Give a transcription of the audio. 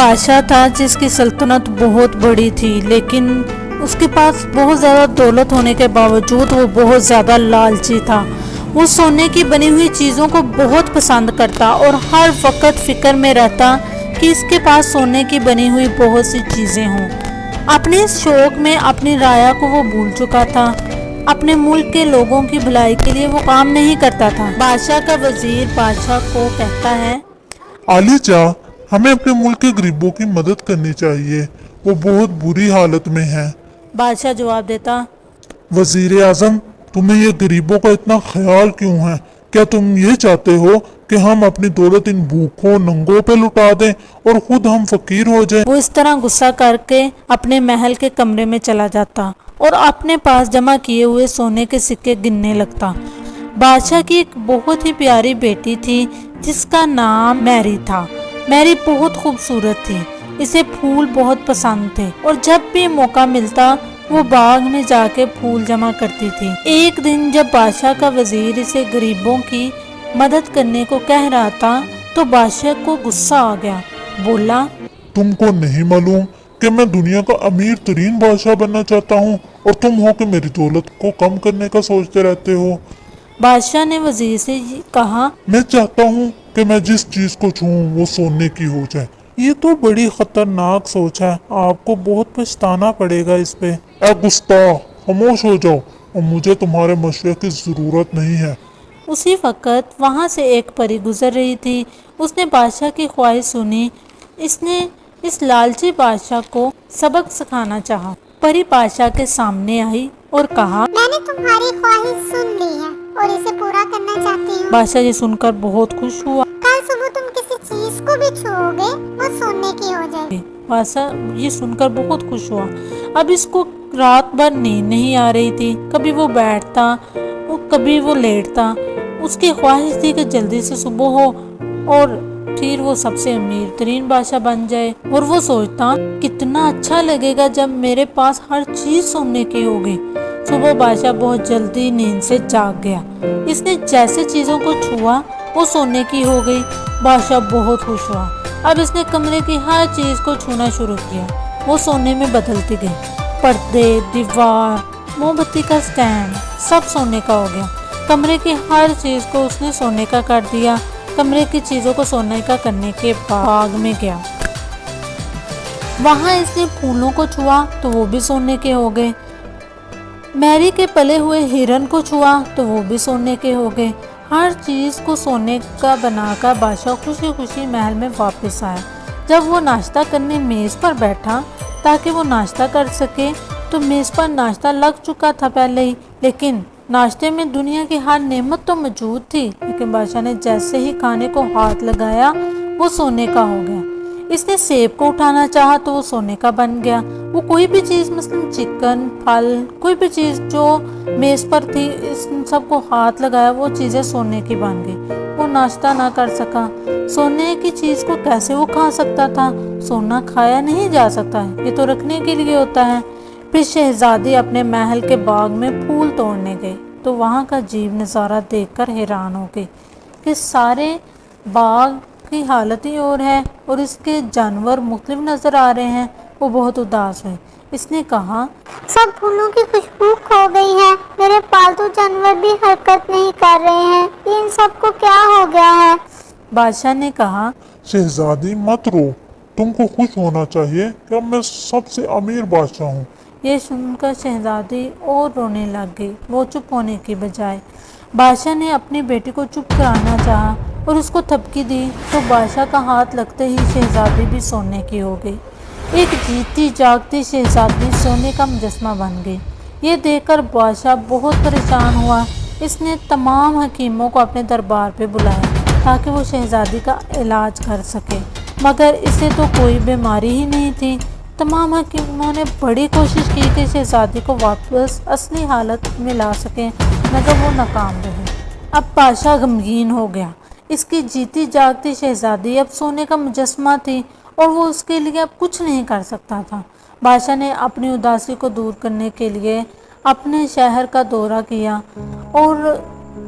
بادشاہ تھا جس کی سلطنت بہت بڑی تھی، لیکن اس کے پاس بہت زیادہ دولت ہونے کے باوجود وہ بہت زیادہ لالچی تھا۔ وہ سونے کی بنی ہوئی چیزوں کو بہت پسند کرتا اور ہر وقت فکر میں رہتا کہ اس کے پاس سونے کی بنی ہوئی بہت سی چیزیں ہوں۔ اپنے اس شوق میں اپنی رعایا کو وہ بھول چکا تھا۔ اپنے ملک کے لوگوں کی بھلائی کے لیے وہ کام نہیں کرتا تھا۔ بادشاہ کا وزیر بادشاہ کو کہتا ہے، عالی جاں، ہمیں اپنے ملک کے غریبوں کی مدد کرنی چاہیے، وہ بہت بری حالت میں ہیں۔ بادشاہ جواب دیتا، وزیر اعظم، تمہیں یہ غریبوں کا اتنا خیال کیوں ہے؟ کیا تم یہ چاہتے ہو کہ ہم اپنی دولت ان بھوکھوں ننگوں پہ لٹا دیں اور خود ہم فقیر ہو جائیں؟ وہ اس طرح غصہ کر کے اپنے محل کے کمرے میں چلا جاتا اور اپنے پاس جمع کیے ہوئے سونے کے سکے گننے لگتا۔ بادشاہ کی ایک بہت ہی پیاری بیٹی تھی جس کا نام میری تھا۔ میری بہت خوبصورت تھی، اسے پھول بہت پسند تھے اور جب بھی موقع ملتا وہ باغ میں جا کے پھول جمع کرتی تھی۔ ایک دن جب بادشاہ کا وزیر اسے غریبوں کی مدد کرنے کو کہہ رہا تھا تو بادشاہ کو غصہ آ گیا۔ بولا، تم کو نہیں معلوم کہ میں دنیا کا امیر ترین بادشاہ بننا چاہتا ہوں اور تم ہو کہ میری دولت کو کم کرنے کا سوچتے رہتے ہو؟ بادشاہ نے وزیر سے کہا، میں چاہتا ہوں کہ میں جس چیز کو چھوؤں وہ سونے کی ہو جائے۔ یہ تو بڑی خطرناک سوچ ہے، آپ کو بہت پچھتانا پڑے گا اس پہ۔ اے گستاخ، خاموش ہو جاؤ اور مجھے تمہارے مشورے کی ضرورت نہیں ہے۔ اسی وقت وہاں سے ایک پری گزر رہی تھی۔ اس نے بادشاہ کی خواہش سنی۔ اس نے اس لالچی بادشاہ کو سبق سکھانا چاہا۔ پری بادشاہ کے سامنے آئی اور کہا، میں نے تمہاری خواہش سن لی ہے اور اسے پورا کرنا چاہتی ہوں۔ بادشاہ یہ سن کر بہت خوش ہوا۔ کل صبح تم کسی چیز کو بھی چھوؤ گے وہ سونے کی ہو جائے گی۔ بادشاہ یہ سن کر بہت خوش ہوا۔ اب اس کو رات بھر نیند نہیں آ رہی تھی، کبھی وہ بیٹھتا کبھی وہ لیٹتا۔ اس کی خواہش تھی کہ جلدی سے صبح ہو اور پھر وہ سب سے امیر ترین بادشاہ بن جائے، اور وہ سوچتا کتنا اچھا لگے گا جب میرے پاس ہر چیز سونے کی ہوگی۔ صبح بادشاہ بہت جلدی نیند سے جاگ گیا۔ اس نے جیسے چیزوں کو چھوا وہ سونے کی ہو گئی۔ بادشاہ بہت خوش ہوا۔ اب اس نے کمرے کی ہر چیز کو چھونا شروع کیا، وہ سونے میں بدلتی گئی۔ پردے، دیوار، موم بتی کا سٹینڈ سب سونے کا ہو گیا۔ کمرے کی ہر چیز کو اس نے سونے کا کر دیا۔ کمرے کی چیزوں کو سونے کا کرنے کے باغ میں گیا۔ وہاں اس نے پھولوں کو چھوا تو وہ بھی سونے کے ہو گئے۔ میری کے پلے ہوئے ہرن کو چھوا تو وہ بھی سونے کے ہو گئے۔ ہر چیز کو سونے کا بنا کر بادشاہ خوشی خوشی محل میں واپس آیا۔ جب وہ ناشتہ کرنے میز پر بیٹھا تاکہ وہ ناشتہ کر سکے تو میز پر ناشتہ لگ چکا تھا پہلے ہی، لیکن ناشتے میں دنیا کی ہر نعمت تو موجود تھی، لیکن بادشاہ نے جیسے ہی کھانے کو ہاتھ لگایا وہ سونے کا ہو گیا۔ اس نے سیب کو اٹھانا چاہا تو وہ سونے کا بن گیا۔ وہ کوئی بھی چیز مثلا چکن، پھل، کوئی بھی چیز جو میز پر تھی اس سب کو ہاتھ لگایا وہ چیزیں سونے کی بن گئی۔ وہ ناشتہ نہ کر سکا۔ سونے کی چیز کو کیسے وہ کھا سکتا تھا؟ سونا کھایا نہیں جا سکتا ہے، یہ تو رکھنے کے لیے ہوتا ہے۔ پھر شہزادی اپنے محل کے باغ میں پھول توڑنے گئی تو وہاں کا عجیب نظارہ دیکھ کر حیران ہو گئی کہ سارے باغ کی حالت ہی اور ہے اور اس کے جانور مختلف نظر آ رہے ہیں۔ وہ بہت اداس ہوئی۔ اس نے کہا، سب پھولوں کی خوشبو کھو گئی ہے، میرے پالتو جانور بھی حرکت نہیں کر رہے ہیں، ان سب کو کیا ہو گیا ہے؟ بادشاہ نے کہا، شہزادی مت رو، تم کو خوش ہونا چاہیے کہ اب میں سب سے امیر بادشاہ ہوں۔ یہ سن کر شہزادی اور رونے لگ گئی، وہ چپ ہونے کی بجائے۔ بادشاہ نے اپنی بیٹی کو چپ کرانا چاہا اور اس کو تھپکی دی تو بادشاہ کا ہاتھ لگتے ہی شہزادی بھی سونے کی ہو گئی۔ ایک جیتی جاگتی شہزادی سونے کا مجسمہ بن گئی۔ یہ دیکھ کر بادشاہ بہت پریشان ہوا۔ اس نے تمام حکیموں کو اپنے دربار پہ بلایا تاکہ وہ شہزادی کا علاج کر سکے، مگر اسے تو کوئی بیماری ہی نہیں تھی۔ تمام حکیموں نے بڑی کوشش کی کہ شہزادی کو واپس اصلی حالت میں لا سکیں، مگر وہ ناکام رہے۔ اب بادشاہ غمگین ہو گیا۔ اس کی جیتی جاگتی شہزادی اب سونے کا مجسمہ تھی اور وہ اس کے لیے اب کچھ نہیں کر سکتا تھا۔ بادشاہ نے اپنی اداسی کو دور کرنے کے لیے اپنے شہر کا دورہ کیا اور